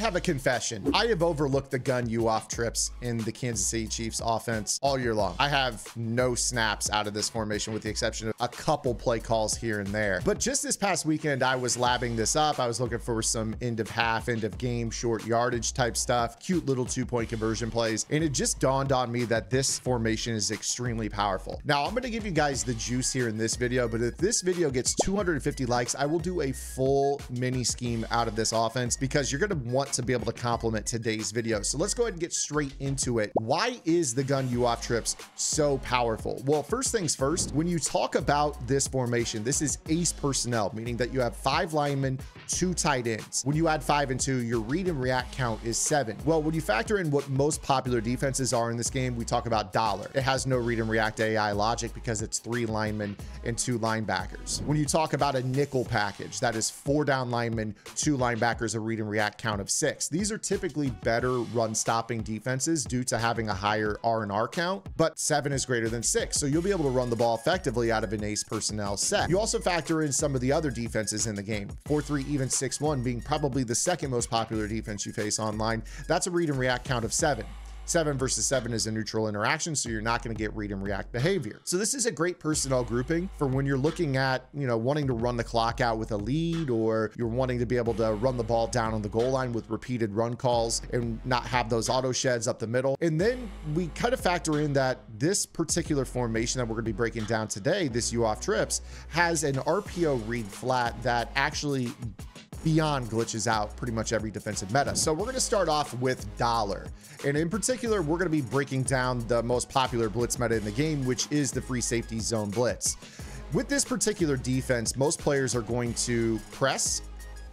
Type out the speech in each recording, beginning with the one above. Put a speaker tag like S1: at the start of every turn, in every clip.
S1: have a confession. I have overlooked the gun you off trips in the Kansas City Chiefs offense all year long. I have no snaps out of this formation with the exception of a couple play calls here and there. But just this past weekend, I was labbing this up. I was looking for some end of half, end of game, short yardage type stuff, cute little 2-point conversion plays. And it just dawned on me that this formation is extremely powerful. Now, I'm going to give you guys the juice here in this video, but if this video gets 250 likes, I will do a full mini scheme out of this offense because you're going to want to be able to complement today's video. So let's go ahead and get straight into it. Why is the gun you off trips so powerful? Well, first things first, when you talk about this formation, this is ace personnel, meaning that you have 5 linemen, 2 tight ends. When you add 5 and 2, your read and react count is 7. Well, when you factor in what most popular defenses are in this game, we talk about dollar. It has no read and react AI logic because it's 3 linemen and 2 linebackers. When you talk about a nickel package, that is 4 down linemen, 2 linebackers, a read and react count of 6. These are typically better run stopping defenses due to having a higher R&R count, but 7 is greater than 6. So you'll be able to run the ball effectively out of an ace personnel set. You also factor in some of the other defenses in the game. 4-3, even 6-1 being probably the second most popular defense you face online. That's a read and react count of 7. 7 versus 7 is a neutral interaction, so you're not going to get read and react behavior. So this is a great personnel grouping for when you're looking at, wanting to run the clock out with a lead, or you're wanting to be able to run the ball down on the goal line with repeated run calls and not have those auto sheds up the middle. And then we kind of factor in that this particular formation that we're going to be breaking down today, this U off trips, has an RPO read flat that actually beyond glitches out pretty much every defensive meta. So we're going to start off with dollar. And in particular, we're going to be breaking down the most popular blitz meta in the game, which is the free safety zone blitz. With this particular defense, most players are going to press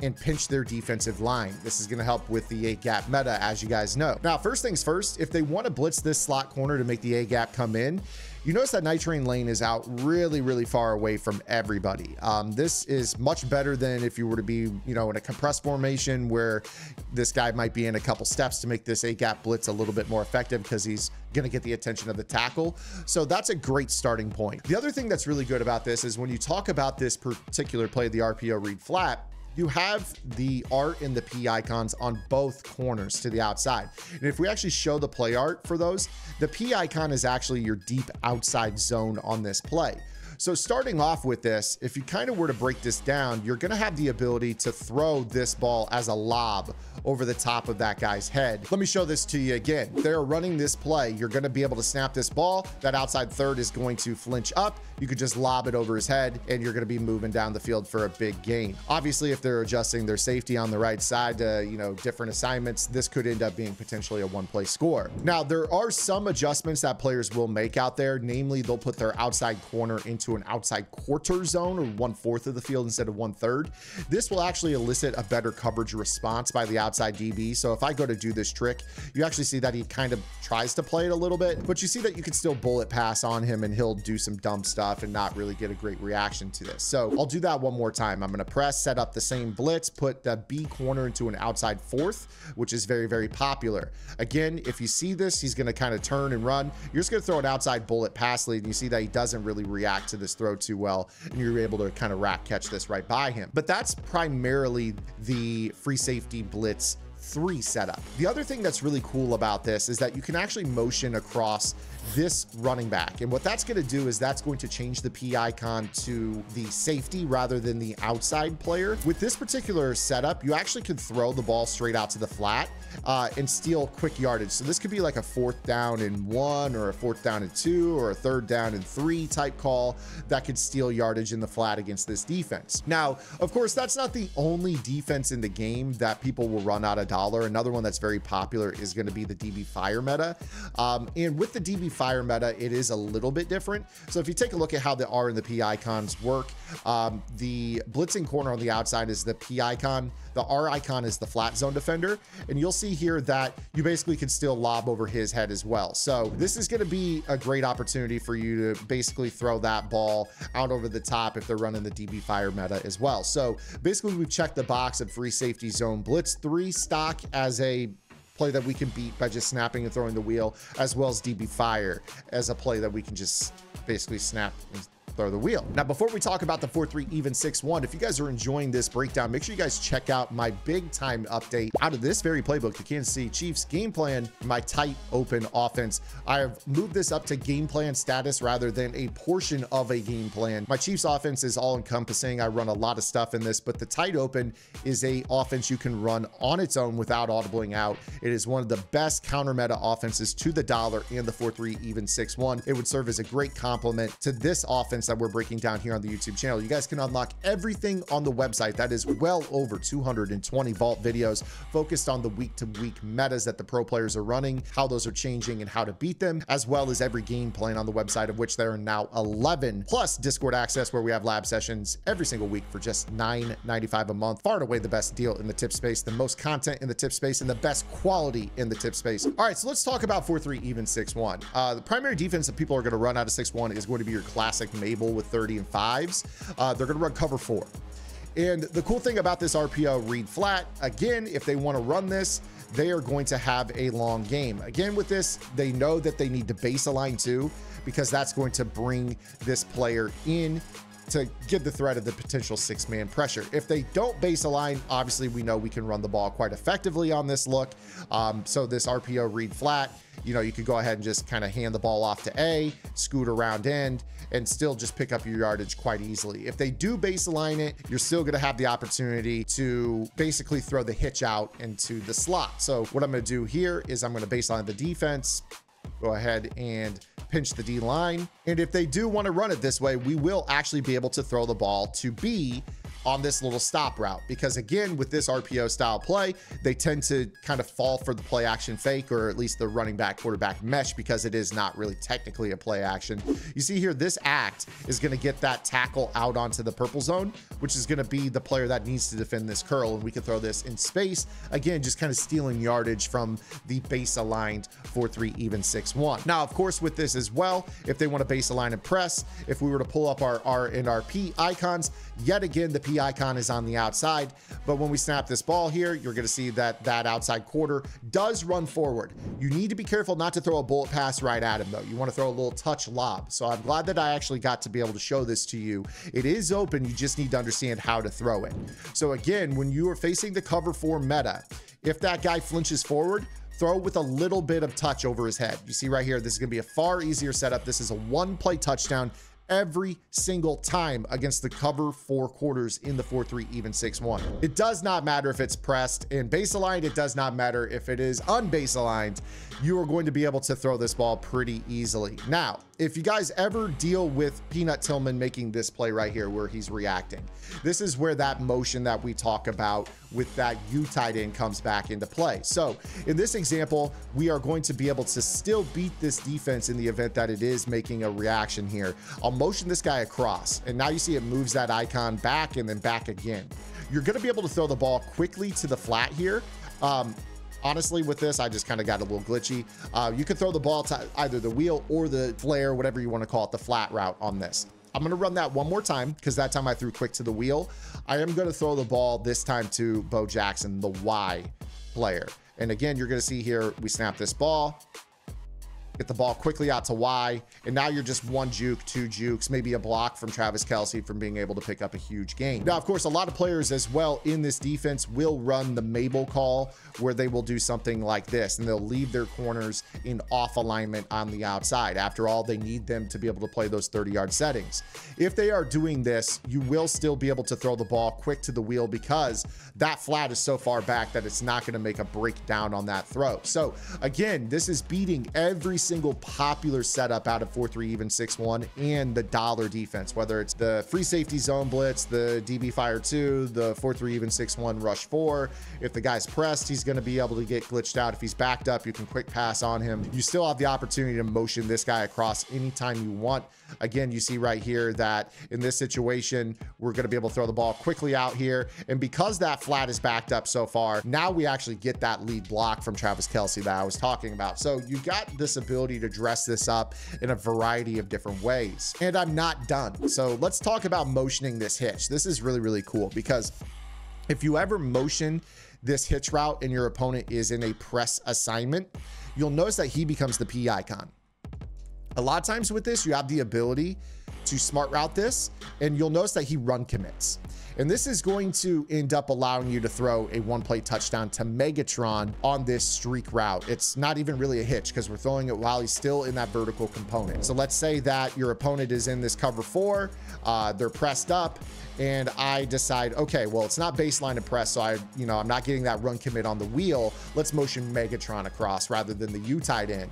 S1: and pinch their defensive line. This is going to help with the A-gap meta, as you guys know. Now, first things first, if they want to blitz this slot corner to make the A-gap come in, you notice that night train lane is out really, really far away from everybody. This is much better than if you were to be, in a compressed formation where this guy might be in a couple steps to make this A-gap blitz a little bit more effective because he's going to get the attention of the tackle. So that's a great starting point. The other thing that's really good about this is when you talk about this particular play, the RPO read flat, you have the art and the P icons on both corners to the outside. And if we actually show the play art for those, the P icon is actually your deep outside zone on this play. So starting off with this, if you kind of were to break this down, you're going to have the ability to throw this ball as a lob over the top of that guy's head. Let me show this to you again. They're running this play. You're going to be able to snap this ball. That outside third is going to flinch up. You could just lob it over his head and you're going to be moving down the field for a big gain. Obviously, if they're adjusting their safety on the right side to, different assignments, this could end up being potentially a one-play score. Now, there are some adjustments that players will make out there. Namely, they'll put their outside corner into an outside quarter zone or 1/4 of the field instead of 1/3. This will actually elicit a better coverage response by the outside DB. So if I go to do this trick, you actually see that he kind of tries to play it a little bit, but you see that you can still bullet pass on him and he'll do some dumb stuff and not really get a great reaction to this. So I'll do that one more time. I'm going to press, set up the same blitz, put the B corner into an outside 4th, which is very, very popular. Again, if you see this, he's going to kind of turn and run. You're just going to throw an outside bullet pass lead and you see that he doesn't really react to this throw too well, and you're able to kind of rack catch this right by him. But that's primarily the free safety blitz 3 setup. The other thing that's really cool about this is that you can actually motion across this running back. And what that's going to do is that's going to change the P icon to the safety rather than the outside player. With this particular setup, you actually could throw the ball straight out to the flat and steal quick yardage. So this could be like a 4th down and 1 or a 4th down and 2 or a 3rd down and 3 type call that could steal yardage in the flat against this defense. Now, of course, that's not the only defense in the game that people will run out of dollar. Another one that's very popular is going to be the DB fire meta. And with the DB fire meta, it is a little bit different. So if you take a look at how the R and the P icons work, the blitzing corner on the outside is the P icon. The R icon is the flat zone defender. And you'll see here that you basically can still lob over his head as well. So this is going to be a great opportunity for you to basically throw that ball out over the top if they're running the DB fire meta as well. So basically we've checked the box of free safety zone blitz 3 stock as a play that we can beat by just snapping and throwing the wheel, as well as DB fire as a play that we can just basically snap and throw the wheel. Now, before we talk about the 4-3 even 6-1, if you guys are enjoying this breakdown, make sure you guys check out my big time update out of this very playbook, the Kansas City Chiefs game plan, my tight open offense. I have moved this up to game plan status rather than a portion of a game plan. My Chiefs offense is all encompassing. I run a lot of stuff in this, but the tight open is a offense you can run on its own without audibling out. It is one of the best counter meta offenses to the dollar and the 4-3 even 6-1. It would serve as a great complement to this offense that we're breaking down here on the YouTube channel. You guys can unlock everything on the website. That is well over 220 vault videos focused on the week-to-week metas that the pro players are running, how those are changing and how to beat them, as well as every game plan on the website, of which there are now 11, plus Discord access where we have lab sessions every single week for just $9.95 a month. Far and away the best deal in the tip space, the most content in the tip space, and the best quality in the tip space. All right, so let's talk about 4-3 even 6-1. The primary defense that people are going to run out of 6-1 is going to be your classic Mabel with 30 and 5s. They're going to run cover 4. And the cool thing about this RPO read flat, again, if they want to run this, they are going to have a long game. Again, with this, they know that they need to base align too, because that's going to bring this player in to give the threat of the potential 6-man pressure. If they don't base align, obviously we know we can run the ball quite effectively on this look. So this RPO read flat, you know, you could go ahead and just kind of hand the ball off to A, scoot around end, and still just pick up your yardage quite easily. If they do base align it, you're still going to have the opportunity to basically throw the hitch out into the slot. So what I'm going to do here is I'm going to baseline the defense, go ahead and pinch the D line. And if they do want to run it this way, we will actually be able to throw the ball to B on this little stop route, because again, with this RPO style play, they tend to kind of fall for the play action fake, or at least the running back quarterback mesh, because it is not really technically a play action. You see here, this act is going to get that tackle out onto the purple zone, which is going to be the player that needs to defend this curl. And we can throw this in space, again, just kind of stealing yardage from the base aligned 4-3 even 6-1. Now, of course, with this as well, if they want to base align and press, if we were to pull up our R and our P icons, yet again, the P icon is on the outside, but when we snap this ball here, you're going to see that that outside quarter does run forward. You need to be careful not to throw a bullet pass right at him though. You want to throw a little touch lob. So I'm glad that I actually got to be able to show this to you. It is open. You just need to understand how to throw it. So again, when you are facing the cover 4 meta, if that guy flinches forward, throw with a little bit of touch over his head. You see right here, this is going to be a far easier setup. This is a 1-play touchdown every single time against the cover 4 quarters in the 4-3 even 6-1. It does not matter if it's pressed and base aligned. It does not matter if it is unbase aligned. You are going to be able to throw this ball pretty easily. Now, if you guys ever deal with Peanut Tillman making this play right here where he's reacting, this is where that motion that we talk about with that U tight end comes back into play. So in this example, we are going to be able to still beat this defense in the event that it is making a reaction here. I'll motion this guy across, and now you see it moves that icon back and then back again. You're going to be able to throw the ball quickly to the flat here. Honestly, with this, I just kind of got a little glitchy. You can throw the ball to either the wheel or the flare, whatever you want to call it, the flat route on this. I'm going to run that one more time because that time I threw quick to the wheel. I am going to throw the ball this time to Bo Jackson, the Y player. And again, you're going to see here, we snap this ball, get the ball quickly out to Y, and now you're just 1 juke, 2 jukes, maybe a block from Travis Kelce from being able to pick up a huge gain. Now, of course, a lot of players as well in this defense will run the Mabel call, where they will do something like this, and they'll leave their corners in off alignment on the outside. After all, they need them to be able to play those 30-yard settings. If they are doing this, you will still be able to throw the ball quick to the wheel because that flat is so far back that it's not going to make a breakdown on that throw. So again, this is beating every single popular setup out of 4-3 even 6-1 and the dollar defense, whether it's the free safety zone blitz, the DB fire 2, the 4-3 even 6-1 rush 4. If the guy's pressed, he's going to be able to get glitched out. If he's backed up, you can quick pass on him. You still have the opportunity to motion this guy across anytime you want. Again, you see right here that in this situation, we're going to be able to throw the ball quickly out here. And because that flat is backed up so far, now we actually get that lead block from Travis Kelce that I was talking about. So you got this ability to dress this up in a variety of different ways. And I'm not done. So let's talk about motioning this hitch. This is really, really cool because if you ever motion this hitch route and your opponent is in a press assignment, you'll notice that he becomes the P icon. A lot of times with this, you have the ability to smart route this, and you'll notice that he run commits. And this is going to end up allowing you to throw a one-play touchdown to Megatron on this streak route. It's not even really a hitch because we're throwing it while he's still in that vertical component. So let's say that your opponent is in this cover 4, they're pressed up, and I decide, okay, well, it's not baseline and press, so I'm not getting that run commit on the wheel. Let's motion Megatron across rather than the U tight end.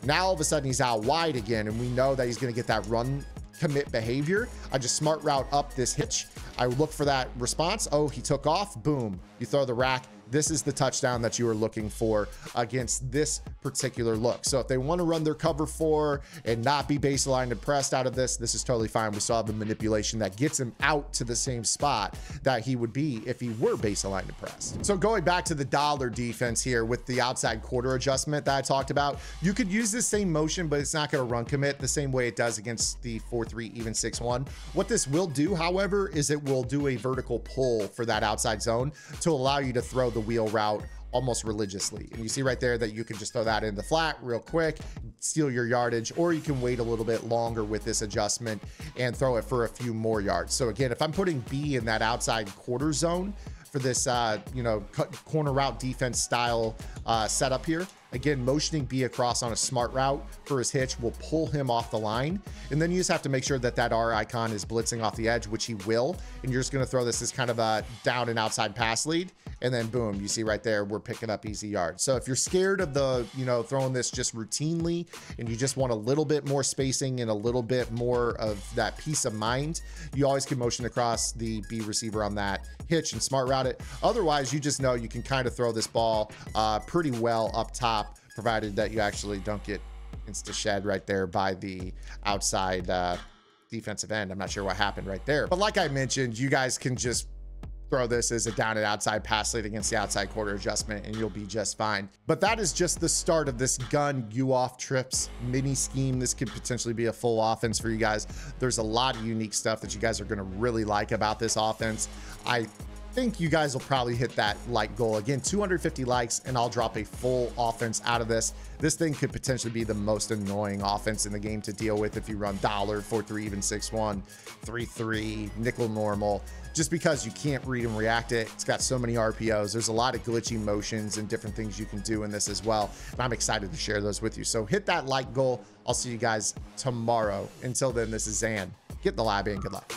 S1: Now all of a sudden he's out wide again, and we know that he's going to get that run commit behavior. I just smart route up this hitch. I look for that response. Oh, he took off. Boom. You throw the rack. This is the touchdown that you are looking for against this particular look. So if they want to run their cover 4 and not be baseline and pressed out of this, this is totally fine. We still have the manipulation that gets him out to the same spot that he would be if he were baseline and pressed. So going back to the dollar defense here with the outside quarter adjustment that I talked about, you could use this same motion, but it's not going to run commit the same way it does against the 4-3 even 6-1. What this will do, however, is it will do a vertical pull for that outside zone to allow you to throw the wheel route almost religiously. And you see right there that you can just throw that in the flat real quick, steal your yardage, or you can wait a little bit longer with this adjustment and throw it for a few more yards. So again, if I'm putting B in that outside quarter zone for this, corner route defense style setup here, again, motioning B across on a smart route for his hitch will pull him off the line. And then you just have to make sure that that R icon is blitzing off the edge, which he will. And you're just going to throw this as kind of a down and outside pass lead. And then boom, you see right there, we're picking up easy yards. So if you're scared of the, throwing this just routinely and you just want a little bit more spacing and a little bit more of that peace of mind, you always can motion across the B receiver on that hitch and smart route it. Otherwise, you just know you can kind of throw this ball pretty well up top, provided that you actually don't get insta shed right there by the outside defensive end. I'm not sure what happened right there, but like I mentioned, you guys can just throw this as a down and outside pass lead against the outside quarter adjustment and you'll be just fine. But that is just the start of this gun you off trips mini scheme. This could potentially be a full offense for you guys. There's a lot of unique stuff that you guys are going to really like about this offense. I think you guys will probably hit that like goal. Again, 250 likes and I'll drop a full offense out of this. This thing could potentially be the most annoying offense in the game to deal with if you run dollar, 4-3 even 6-1, 3-3, nickel normal, just because you can't read and react it. It's got so many RPOs. There's a lot of glitchy motions and different things you can do in this as well. And I'm excited to share those with you. So hit that like goal. I'll see you guys tomorrow. Until then, this is Zan. Get in the lab and good luck.